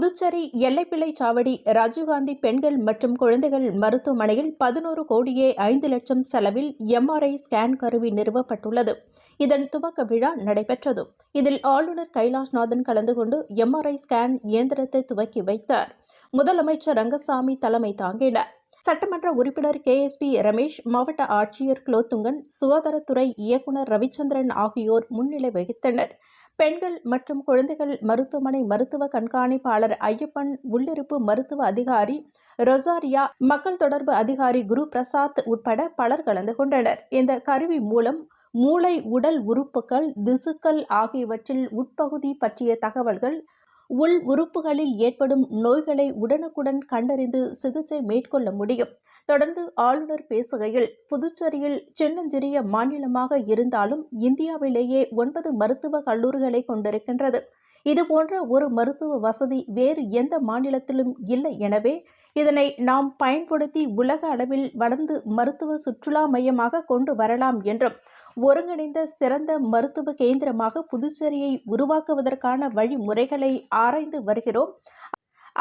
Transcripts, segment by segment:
புதுச்சேரி எல்லைப்பிள்ளை சாவடி ராஜீவ்காந்தி பெண்கள் மற்றும் குழந்தைகள் மருத்துவமனையில் 11 கோடியே 5 லட்சம் செலவில் எம்ஆர்ஐ ஸ்கேன் கருவி நிறுவப்பட்டுள்ளது. இதன் துவக்க விழா நடைபெற்றது. இதில் ஆளுநர் கைலாஷ்நாதன் கலந்து கொண்டு எம்ஆர்ஐ ஸ்கேன் இயந்திரத்தை துவக்கி வைத்தார். முதலமைச்சர் ரங்கசாமி தலைமை தாங்கினார். சட்டமன்ற உறுப்பினர் KSP ரமேஷ், மாவட்ட ஆட்சியர் குலோத்துங்கன், சுகாதாரத்துறை இயக்குநர் ரவிச்சந்திரன் ஆகியோர் முன்னிலை வகித்தனர். பெண்கள் மற்றும் குழந்தைகள் மருத்துவமனை மருத்துவ கண்காணிப்பாளர் ஐயப்பன், உள்ளிருப்பு மருத்துவ அதிகாரி ரொசாரியா, மக்கள் தொடர்பு அதிகாரி குரு பிரசாத் உட்பட பலர் கலந்து கொண்டனர். இந்த கருவி மூலம் மூளை, உடல் உறுப்புகள், திசுக்கள் ஆகியவற்றில் உட்பகுதி பற்றிய தகவல்கள், உள் உறுப்புகளில் ஏற்படும் நோய்களை உடனுக்குடன் கண்டறிந்து சிகிச்சை மேற்கொள்ள முடியும். தொடர்ந்து ஆளுநர் பேசுகையில், புதுச்சேரியில் சின்னஞ்சிறிய மாநிலமாக இருந்தாலும் இந்தியாவிலேயே 9 மருத்துவக் கல்லூரிகளை கொண்டிருக்கின்றது. இதுபோன்ற ஒரு மருத்துவ வசதி வேறு எந்த மாநிலத்திலும் இல்லை. எனவே இதனை நாம் பயன்படுத்தி உலக அளவில் வளர்ந்து மருத்துவ சுற்றுலா மையமாக கொண்டு வரலாம் என்றும், ஒருங்கிணைந்த சிறந்த மருத்துவ கேந்திரமாக புதுச்சேரியை உருவாக்குவதற்கான வழிமுறைகளை ஆராய்ந்து வருகிறோம்.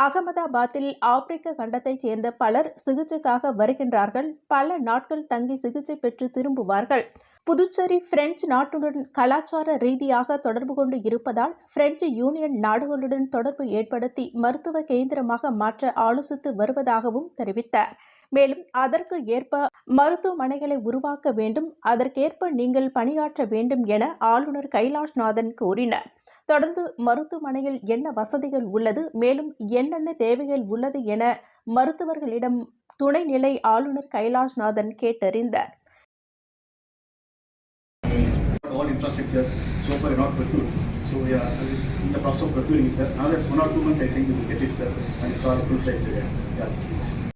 அகமதாபாத்தில் ஆப்பிரிக்க கண்டத்தைச் சேர்ந்த பலர் சிகிச்சைக்காக வருகின்றார்கள். பல நாட்கள் தங்கி சிகிச்சை பெற்று திரும்புவார்கள். புதுச்சேரி பிரெஞ்சு நாட்டுடன் கலாச்சார ரீதியாக தொடர்பு கொண்டு இருப்பதால் பிரெஞ்சு யூனியன் நாடுகளுடன் தொடர்பு ஏற்படுத்தி மருத்துவ கேந்திரமாக மாற்ற ஆலோசித்து வருவதாகவும் தெரிவித்தார். மேலும் அதற்கு ஏற்ப மருத்துவமனைகளை உருவாக்க வேண்டும், அதற்கேற்ப நீங்கள் பணியாற்ற வேண்டும் என ஆளுநர் கைலாஷ்நாதன் கூறினார். தொடர்ந்து மருத்துவமனையில் என்ன வசதிகள் உள்ளது, மேலும் என்னென்ன தேவைகள் உள்ளது என மருத்துவர்களிடம் துணைநிலை ஆளுநர் கைலாஷ்நாதன் கேட்டறிந்தார். All infrastructure so far not procured. So we are in the process of procuring it. Now that's 1 or 2 months I think we will get it and it's all full fledged. Yeah.